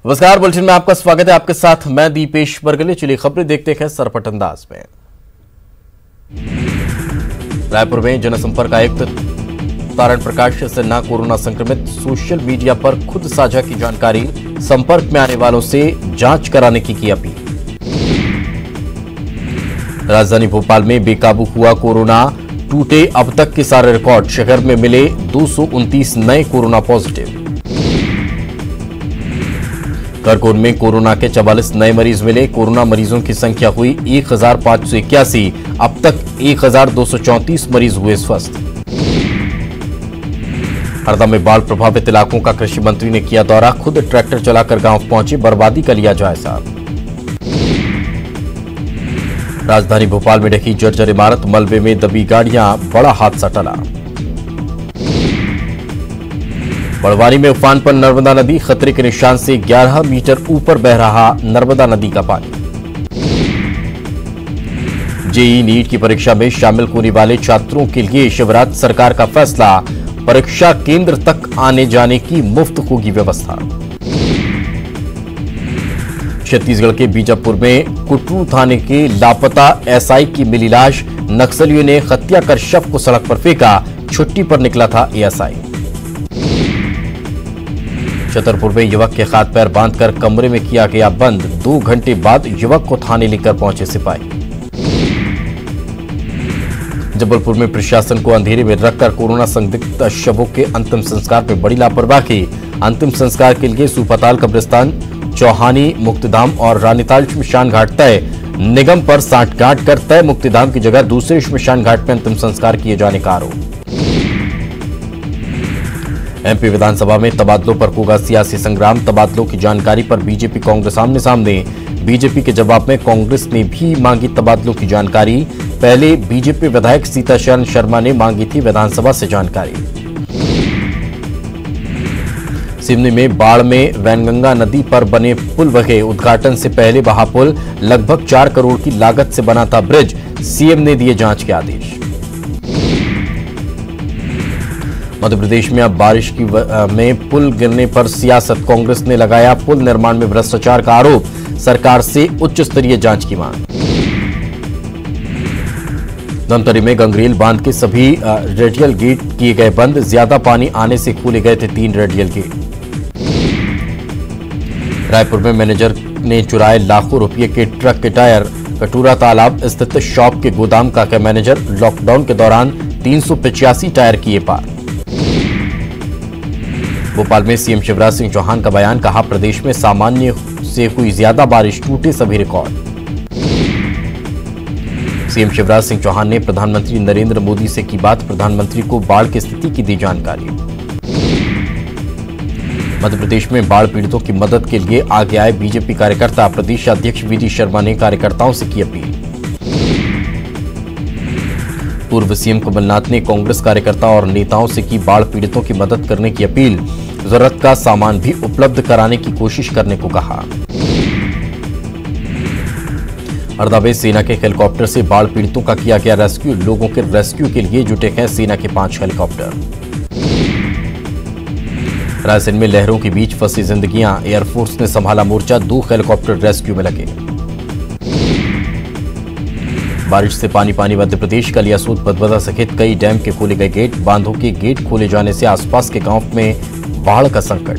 नमस्कार, बुलेटिन में आपका स्वागत है। आपके साथ मैं दीपेश बरगले। चलिए खबरें देखते हैं सरपट अंदाज में। रायपुर में जनसंपर्क आयुक्त तारण प्रकाश सिन्हा कोरोना संक्रमित, सोशल मीडिया पर खुद साझा की जानकारी, संपर्क में आने वालों से जांच कराने की अपील। राजधानी भोपाल में बेकाबू हुआ कोरोना, टूटे अब तक के सारे रिकॉर्ड, शहर में मिले 229 नए कोरोना पॉजिटिव। खरगोन में कोरोना के 44 नए मरीज मिले, कोरोना मरीजों की संख्या हुई 1581, अब तक 1234 मरीज हुए स्वस्थ। हरदा में बाढ़ प्रभावित इलाकों का कृषि मंत्री ने किया दौरा, खुद ट्रैक्टर चलाकर गांव पहुंचे, बर्बादी का लिया जायजा। राजधानी भोपाल में ढही जर्जर इमारत, मलबे में दबी गाड़ियां, बड़ा हादसा टला। बड़वानी में उफान पर नर्मदा नदी, खतरे के निशान से 11 मीटर ऊपर बह रहा नर्मदा नदी का पानी। जेईई नीट की परीक्षा में शामिल होने वाले छात्रों के लिए शिवराज सरकार का फैसला, परीक्षा केंद्र तक आने जाने की मुफ्त होगी व्यवस्था। छत्तीसगढ़ के बीजापुर में कुटरू थाने के लापता एसआई की मिली लाश, नक्सलियों ने हत्या कर शव को सड़क पर फेंका, छुट्टी पर निकला था एएसआई। छतरपुर में युवक के हाथ पैर बांधकर कमरे में किया गया बंद, 2 घंटे बाद युवक को थाने लेकर पहुंचे सिपाही। जबलपुर में प्रशासन को अंधेरे में रखकर कोरोना संदिग्ध शवों के अंतिम संस्कार में बड़ी लापरवाही, अंतिम संस्कार के लिए सुपताल कब्रिस्तान, चौहानी, मुक्तिधाम और रानीताल श्मशान घाट तय, निगम पर सांठगांठ कर तय मुक्तिधाम की जगह दूसरे श्मशान घाट में अंतिम संस्कार किए जाने का आरोप। एमपी विधानसभा में तबादलों पर होगा सियासी संग्राम, तबादलों की जानकारी पर बीजेपी कांग्रेस आमने सामने, बीजेपी के जवाब में कांग्रेस ने भी मांगी तबादलों की जानकारी, पहले बीजेपी विधायक सीताशरण शर्मा ने मांगी थी विधानसभा से जानकारी। सिवनी में बाढ़ में वैनगंगा नदी पर बने पुल बहे, उद्घाटन से पहले बहा पुल, लगभग 4 करोड़ की लागत से बना था ब्रिज, सीएम ने दिए जांच के आदेश। मध्य प्रदेश में अब बारिश में पुल गिरने पर सियासत, कांग्रेस ने लगाया पुल निर्माण में भ्रष्टाचार का आरोप, सरकार से उच्च स्तरीय जांच की मांग। धमतरी में गंगरेल बांध के सभी रेडियल गेट किए गए बंद, ज्यादा पानी आने से खोले गए थे 3 रेडियल गेट। रायपुर में मैनेजर ने चुराए लाखों रुपये के ट्रक के टायर, कटूरा तालाब स्थित शॉप के गोदाम का मैनेजर, लॉकडाउन के दौरान 385 टायर किए पार। भोपाल में सीएम शिवराज सिंह चौहान का बयान, कहा प्रदेश में सामान्य से हुई ज्यादा बारिश, टूटे सभी रिकॉर्ड। सीएम शिवराज सिंह चौहान ने प्रधानमंत्री नरेंद्र मोदी से की बात, प्रधानमंत्री को बाढ़ की स्थिति की दी जानकारी। मध्य प्रदेश में बाढ़ पीड़ितों की मदद के लिए आगे आए बीजेपी कार्यकर्ता, प्रदेश अध्यक्ष वीडी शर्मा ने कार्यकर्ताओं से की अपील। पूर्व सीएम कमलनाथ ने कांग्रेस कार्यकर्ता और नेताओं से की बाढ़ पीड़ितों की मदद करने की अपील, जरूरत का सामान भी उपलब्ध कराने की कोशिश करने को कहा। हरदा में सेना के हेलीकॉप्टर से बाढ़ पीड़ितों का किया गया रेस्क्यू, लोगों के रेस्क्यू के लिए जुटे हैं सेना के 5 हेलीकॉप्टर। रायसेन में लहरों के बीच फंसी जिंदगियां, एयरफोर्स ने संभाला मोर्चा, 2 हेलीकॉप्टर रेस्क्यू में लगे। बारिश से पानी मध्य प्रदेश का लियासोत, बदबदा सहित कई डैम के खोले गए गेट, बांधों के गेट खोले जाने से आसपास के गांव में बाढ़ का संकट।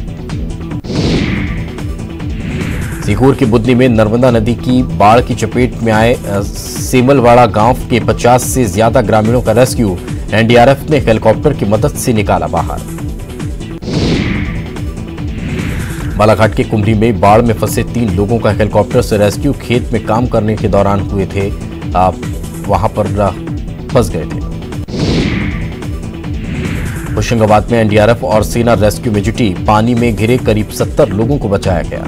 सीहोर की बुदनी में नर्मदा नदी की बाढ़ की चपेट में आए सेमलवाड़ा गांव के 50 से ज्यादा ग्रामीणों का रेस्क्यू, एनडीआरएफ ने हेलीकॉप्टर की मदद से निकाला बाहर। बालाघाट के कुम्भरी में बाढ़ में फंसे 3 लोगों का हेलीकॉप्टर से रेस्क्यू, खेत में काम करने के दौरान हुए थे, वहां पर फंस गए थे। होशंगाबाद में एनडीआरएफ और सेना रेस्क्यू में जुटी, पानी में घिरे करीब 70 लोगों को बचाया गया।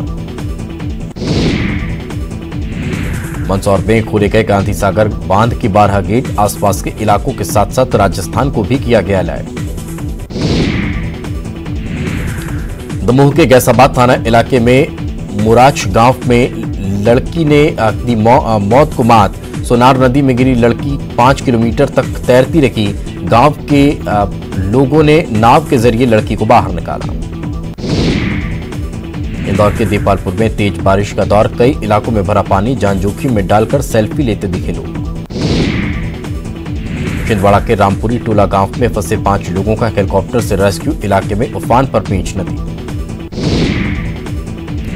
मंदसौर में खोले गए गांधी सागर बांध के 12 गेट, आसपास के इलाकों के साथ साथ राजस्थान को भी किया गया अलर्ट। दमोह के गैसाबाद थाना इलाके में मुराच गांव में लड़की ने अपनी मौत को मात, सोनार नदी में गिरी लड़की 5 किलोमीटर तक तैरती रही, गांव के लोगों ने नाव के जरिए लड़की को बाहर निकाला। इंदौर के देपालपुर में तेज बारिश का दौर, कई इलाकों में भरा पानी, जान जोखिम में डालकर सेल्फी लेते दिखे लोग। छिंदवाड़ा के रामपुरी टोला गांव में फंसे 5 लोगों का हेलीकॉप्टर से रेस्क्यू, इलाके में उफान पर पेंच नदी।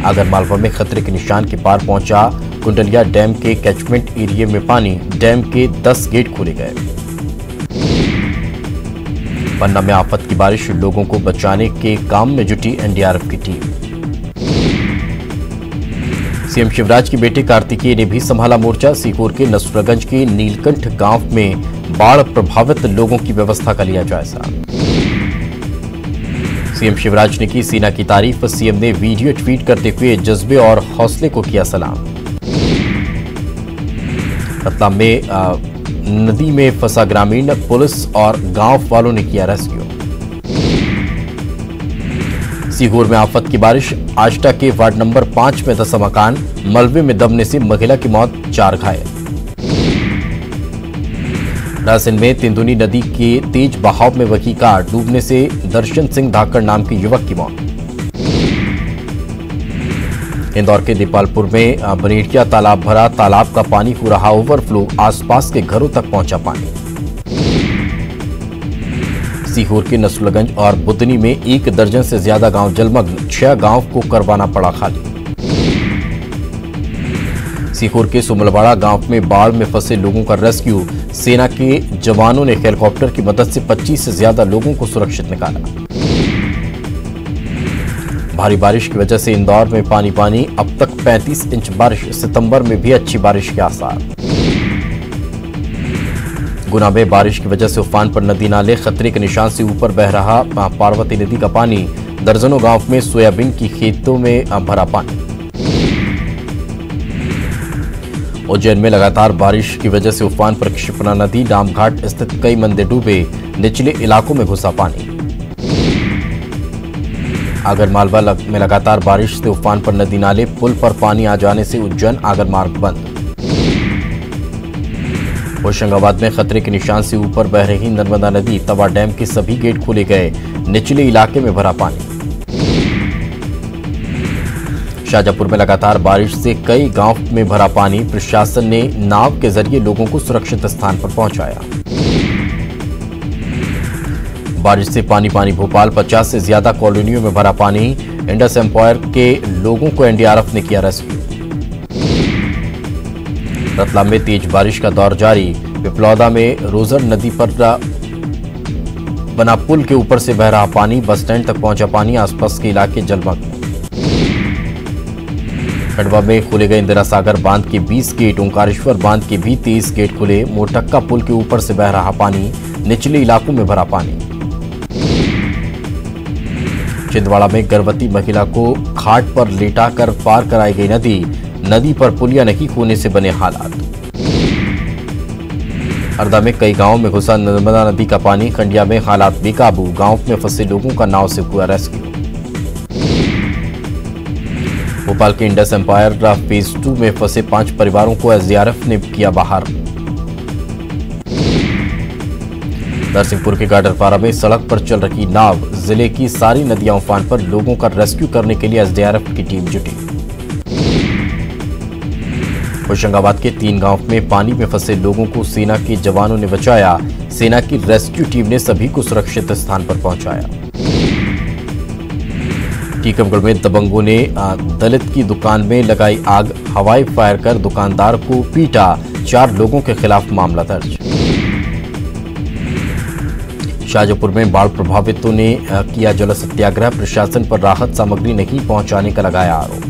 आगरमालवा में खतरे के निशान के पार पहुंचा कुंडलिया डैम के कैचमेंट एरिया में पानी, डैम के 10 गेट खोले गए। पन्ना में आफत की बारिश, लोगों को बचाने के काम में जुटी एनडीआरएफ की टीम। सीएम शिवराज के बेटे कार्तिकेय ने भी संभाला मोर्चा, सीहोर के नसरुगंज के नीलकंठ गांव में बाढ़ प्रभावित लोगों की व्यवस्था का लिया जायजा। सीएम शिवराज ने की सेना की तारीफ, सीएम ने वीडियो ट्वीट करते हुए जज्बे और हौसले को किया सलाम। रतलाम में नदी में फंसा ग्रामीण, पुलिस और गांव वालों ने किया रेस्क्यू। सीहोर में आफत की बारिश, आष्टा के वार्ड नंबर 5 में धंसा मकान, मलबे में दबने से महिला की मौत, 4 घायल। रायसेन में तेंदुनी नदी के तेज बहाव में बही कार, डूबने से दर्शन सिंह धाकड़ नाम के युवक की मौत। इंदौर के देपालपुर में बनेटिया तालाब भरा, तालाब का पानी हो रहा ओवरफ्लो, आसपास के घरों तक पहुंचा पानी। सीहोर के नसरुगंज और बुदनी में 1 दर्जन से ज्यादा गांव जलमग्न, 6 गांव को करवाना पड़ा खाली। सीहोर के सुमलवाड़ा गांव में बाढ़ में फंसे लोगों का रेस्क्यू, सेना के जवानों ने हेलीकॉप्टर की मदद से 25 से ज्यादा लोगों को सुरक्षित निकाला। भारी बारिश की वजह से इंदौर में पानी, अब तक 35 इंच बारिश, सितंबर में भी अच्छी बारिश के आसार। गुना में बारिश की वजह से उफान पर नदी नाले, खतरे के निशान से ऊपर बह रहा पार्वती नदी का पानी, दर्जनों गांव में सोयाबीन की खेतों में भरा पानी। उज्जैन में लगातार बारिश की वजह से उफान पर क्षिपरा नदी, डामघाट स्थित कई मंदिर डूबे, निचले इलाकों में घुसा पानी। आगरमालवा में लगातार बारिश से उफान पर नदी नाले, पुल पर पानी आ जाने से उज्जैन आगर मार्ग बंद। होशंगाबाद में खतरे के निशान से ऊपर बह रही नर्मदा नदी, तवा डैम के सभी गेट खोले गए, निचले इलाके में भरा पानी। शाजापुर में लगातार बारिश से कई गांव में भरा पानी, प्रशासन ने नाव के जरिए लोगों को सुरक्षित स्थान पर पहुंचाया। बारिश से पानी, भोपाल 50 से ज्यादा कॉलोनियों में भरा पानी, इंडस एम्पायर के लोगों को एनडीआरएफ ने किया रेस्क्यू। रतलाम में तेज बारिश का दौर जारी, पिपलौदा में रोजर नदी पर बना पुल के ऊपर से बह रहा पानी, बस स्टैंड तक पहुंचा पानी, आसपास के इलाके जलमग्न। खंडवा में खोले गए इंदिरा सागर बांध के 20 गेट, ओंकारेश्वर बांध के भी 23 गेट खुले, मोटक्का पुल के ऊपर से बह रहा पानी, निचले इलाकों में भरा पानी। छिंदवाड़ा में गर्भवती महिला को घाट पर लेटाकर पार कराई गई नदी पर पुलिया नहीं होने से बने हालात। हरदा में कई गांवों में घुसा नर्मदा नदी का पानी, खंडिया में हालात बेकाबू, गांव में फंसे लोगों का नाव से हुआ रेस्क्यू। भोपाल के इंडस एम्पायर फेज 2 में फंसे 5 परिवारों को एसडीआरएफ ने किया बाहर। नरसिंहपुर के गाडरपारा में सड़क पर चल रही नाव, जिले की सारी नदियां उफान पर, लोगों का रेस्क्यू करने के लिए एसडीआरएफ की टीम जुटी। होशंगाबाद के 3 गांव में पानी में फंसे लोगों को सेना के जवानों ने बचाया, सेना की रेस्क्यू टीम ने सभी को सुरक्षित स्थान पर पहुंचाया। टीकमगढ़ में दबंगों ने दलित की दुकान में लगाई आग, हवाई फायर कर दुकानदार को पीटा, 4 लोगों के खिलाफ मामला दर्ज। शाजापुर में बाढ़ प्रभावितों ने किया जल सत्याग्रह, प्रशासन पर राहत सामग्री नहीं पहुंचाने का लगाया आरोप।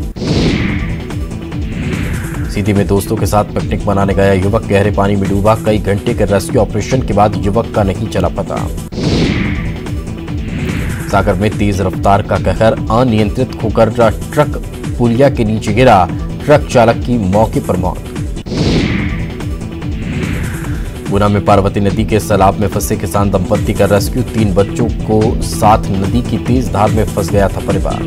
सीधी में दोस्तों के साथ पिकनिक मनाने गया युवक गहरे पानी में डूबा, कई घंटे के रेस्क्यू ऑपरेशन के बाद युवक का नहीं चला पता। सागर में तेज रफ्तार का कहर, अनियंत्रित होकर ट्रक पुलिया के नीचे गिरा, ट्रक चालक की मौके पर मौत। गुना में पार्वती नदी के सैलाब में फंसे किसान दंपत्ति का रेस्क्यू, 3 बच्चों को साथ नदी की तेज धार में फंस गया था परिवार।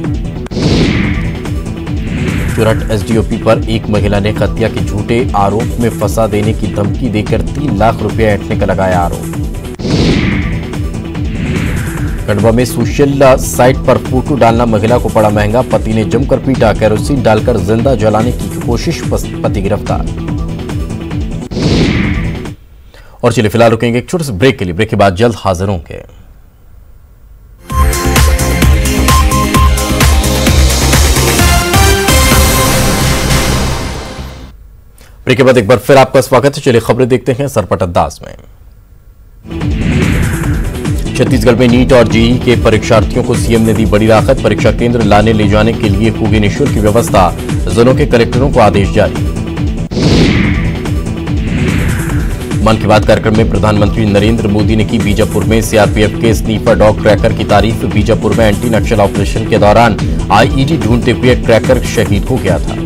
चुरहट एसडीओपी पर एक महिला ने हत्या के झूठे आरोप में फंसा देने की धमकी देकर 3 लाख रुपया ऐंठने का लगाया आरोप। खंडवा में सोशल साइट पर फोटो डालना महिला को पड़ा महंगा, पति ने जमकर पीटा, केरोसिन डालकर जिंदा जलाने की कोशिश, पति गिरफ्तार। और चलिए फिलहाल रुकेंगे एक छोटे से ब्रेक के लिए, ब्रेक के बाद जल्द हाजिर होंगे। ब्रेक के बाद एक बार फिर आपका स्वागत है। चलिए खबरें देखते हैं सरपट अंदाज में। छत्तीसगढ़ में नीट और जेईई के परीक्षार्थियों को सीएम ने दी बड़ी राहत, परीक्षा केंद्र लाने ले जाने के लिए होगी निःशुल्क व्यवस्था, जिलों के कलेक्टरों को आदेश जारी। मन की बात कार्यक्रम में प्रधानमंत्री नरेंद्र मोदी ने की बीजापुर में सीआरपीएफ के स्नीपर डॉग क्रैकर की तारीफ। बीजापुर में एंटी नक्सल ऑपरेशन के दौरान आईईडी ढूंढते हुए क्रैकर शहीद हो गया था।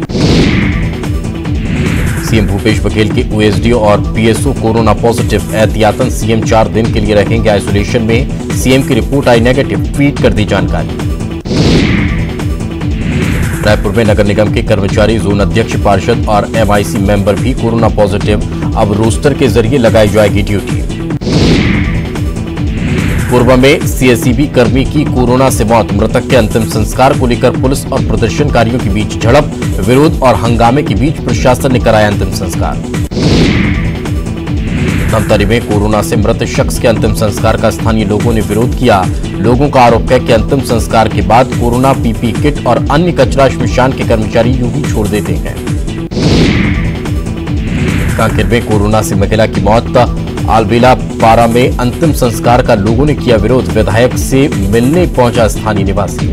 सीएम भूपेश बघेल के ओएसडी और पीएसओ कोरोना पॉजिटिव, एहतियातन सीएम 4 दिन के लिए रहेंगे आइसोलेशन में। सीएम की रिपोर्ट आई नेगेटिव, ट्वीट कर दी जानकारी। रायपुर में नगर निगम के कर्मचारी, जोन अध्यक्ष, पार्षद और एमआईसी मेंबर भी कोरोना पॉजिटिव, अब रोस्टर के जरिए लगाई जाएगी ड्यूटी। कोरबा में सीएसईबी कर्मी की कोरोना से मौत, मृतक के अंतिम संस्कार को लेकर पुलिस और प्रदर्शनकारियों के बीच झड़प, विरोध और हंगामे के बीच प्रशासन ने कराया अंतिम संस्कार। धमतरी में कोरोना से मृत शख्स के अंतिम संस्कार का स्थानीय लोगों ने विरोध किया। लोगों का आरोप है कि अंतिम संस्कार के बाद कोरोना पीपी किट और अन्य कचरा श्मशान के कर्मचारी यूं ही छोड़ देते हैं। कांकेर में कोरोना से महिला की मौत, आलबेला पारा में अंतिम संस्कार का लोगों ने किया विरोध, विधायक से मिलने पहुंचा स्थानीय निवासी।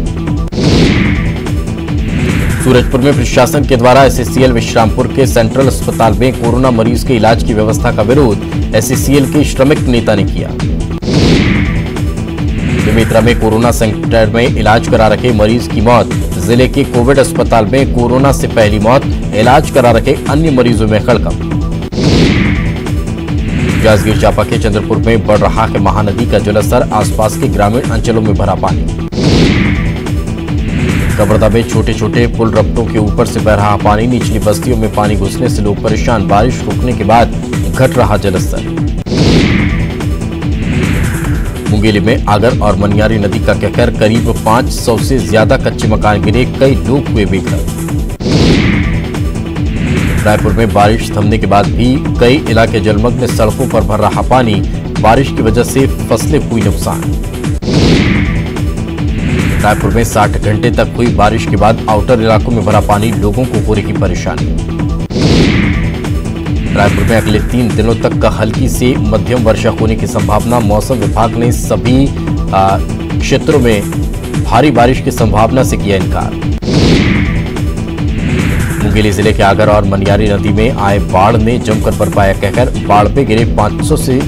सूरजपुर में प्रशासन के द्वारा एससीएल विश्रामपुर के सेंट्रल अस्पताल में कोरोना मरीज के इलाज की व्यवस्था का विरोध एससीएल के श्रमिक नेता ने किया। बेमेतरा में कोरोना सेंटर में इलाज करा रखे मरीज की मौत, जिले के कोविड अस्पताल में कोरोना से पहली मौत, इलाज करा रखे अन्य मरीजों में हड़कंप। जांजगीर चांपा के चंद्रपुर में बढ़ रहा है महानदी का जलस्तर, आसपास के ग्रामीण अंचलों में भरा पानी। कवर्धा में छोटे छोटे पुल रपटों के ऊपर से बह रहा पानी, निचली बस्तियों में पानी घुसने से लोग परेशान, बारिश रुकने के बाद घट रहा जलस्तर। मुंगेली में आगर और मनियारी नदी का कहर, करीब 500 से ज्यादा कच्चे मकान गिरे, कई लोग हुए बेघर। रायपुर में बारिश थमने के बाद भी कई इलाके जलमग्न, सड़कों पर भर रहा पानी, बारिश की वजह से फसलें हुई नुकसान। रायपुर में 60 घंटे तक हुई बारिश के बाद आउटर इलाकों में भरा पानी, लोगों को हो रही परेशानी। रायपुर में अगले 3 दिनों तक का हल्की से मध्यम वर्षा होने की संभावना, मौसम विभाग ने सभी क्षेत्रों में भारी बारिश की संभावना से किया इनकार। मुंगेली जिले के आगर और मनियारी नदी में आए बाढ़ ने जमकर बरपाया कहर, बाढ़ में गिरे 500 से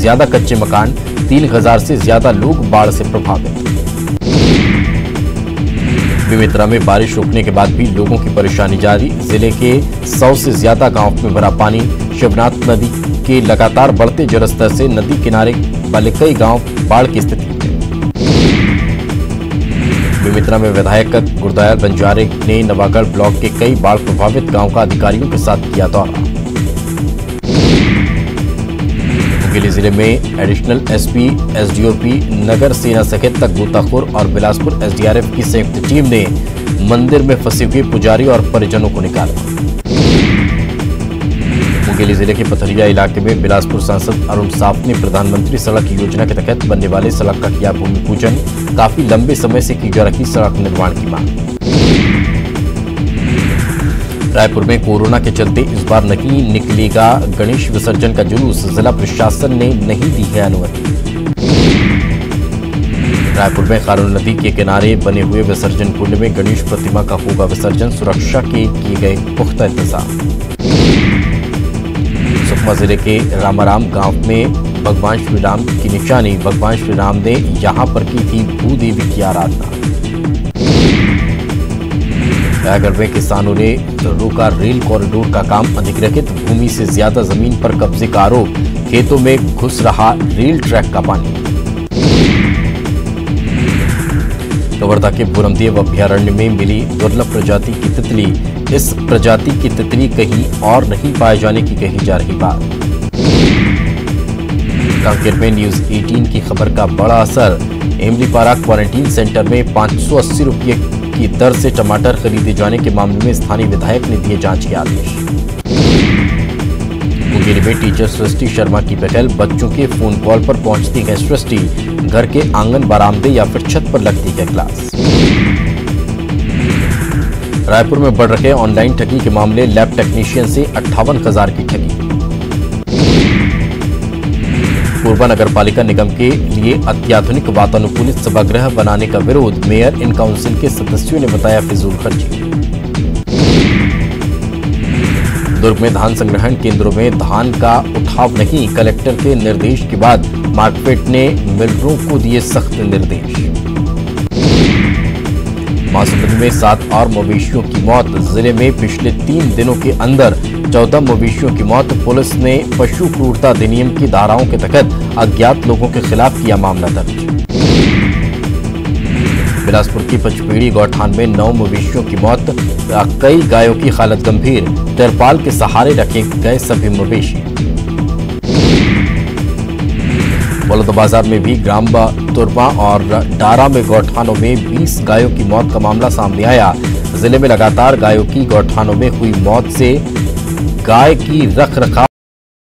ज्यादा कच्चे मकान, 3000 से ज्यादा लोग बाढ़ से प्रभावित। बेमेतरा में बारिश रुकने के बाद भी लोगों की परेशानी जारी, जिले के 100 से ज्यादा गांव में भरा पानी। शिवनाथ नदी के लगातार बढ़ते जलस्तर से नदी किनारे वाले कई गांव बाढ़ की स्थिति में। बेमेतरा में विधायक गुरदयाल बंजारे ने नवागढ़ ब्लॉक के कई बाढ़ प्रभावित गांव का अधिकारियों के साथ किया दौरा। मुंगेली जिले में एडिशनल एसपी, एसडीओपी, नगर सेना सहित गोताखोर और बिलासपुर एसडीआरएफ की संयुक्त टीम ने मंदिर में फंसे हुए पुजारी और परिजनों को निकाला। मुंगेली जिले के पथरिया इलाके में बिलासपुर सांसद अरुण साफ ने प्रधानमंत्री सड़क योजना के तहत बनने वाले सड़क का किया भूमि पूजन, काफी लंबे समय से की जा रही सड़क निर्माण की मांग। रायपुर में कोरोना के चलते इस बार नहीं निकलेगा गणेश विसर्जन का जुलूस, जिला प्रशासन ने नहीं दी है अनुमति। रायपुर में खारून नदी के किनारे बने हुए विसर्जन कुंड में गणेश प्रतिमा का होगा विसर्जन, सुरक्षा के किए गए पुख्ता इंतजाम। सुकमा जिले के रामाराम गांव में भगवान श्री राम की निशानी, भगवान श्री राम ने यहां पर की थी भूदेवी की आराधना। रायगढ़ में किसानों ने रोका रेल कॉरिडोर का काम, अधिग्रहित भूमि से ज्यादा जमीन पर कब्जे का आरोप, खेतों में घुस रहा रेल ट्रैक का पानी। कवर्धा के भूरमदेव अभ्यारण्य में मिली दुर्लभ प्रजाति की तितली, इस प्रजाति की तितली कहीं और नहीं पाए जाने की कही जा रही बात। कांकेर में न्यूज 18 की खबर का बड़ा असर, इमलीपारा क्वारंटीन सेंटर में 580 रुपये की दर से टमाटर खरीदे जाने के मामले में स्थानीय विधायक ने दिए जांच के आदेश। मुंगेरी में टीचर सृष्टि शर्मा की पहल, बच्चों के फोन कॉल पर पहुंचती है सृष्टि, घर के आंगन, बरामदे या फिर छत पर लगती है क्लास। रायपुर में बढ़ रहे ऑनलाइन ठगी के मामले, लैब टेक्नीशियन से 58,000 की ठगी। पूर्वा नगर पालिका निगम के लिए अत्याधुनिक वातानुकूलित सभागृह बनाने का विरोध, मेयर इन काउंसिल के सदस्यों ने बताया फिजूल खर्ची। दुर्ग में धान संग्रहण केंद्रों में धान का उठाव नहीं, कलेक्टर के निर्देश के बाद मार्कफेड ने मिलरों को दिए सख्त निर्देश। महासमुंद में 7 और मवेशियों की मौत, जिले में पिछले 3 दिनों के अंदर 14 मवेशियों की मौत। पुलिस ने पशु क्रूरता अधिनियम की धाराओं के तहत अज्ञात लोगों के खिलाफ किया मामला दर्ज। बिलासपुर की पचपेड़ी गौठान में 9 मवेशियों की मौत, कई गायों की हालत गंभीर, तिरपाल के सहारे रखे गए सभी मवेशी। बलौदाबाजार में भी ग्राम तुरमा और डारा में गौठानों में 20 गायों की मौत का मामला सामने आया। जिले में लगातार गायों की गौठानों में हुई मौत से गाय की रखरखाव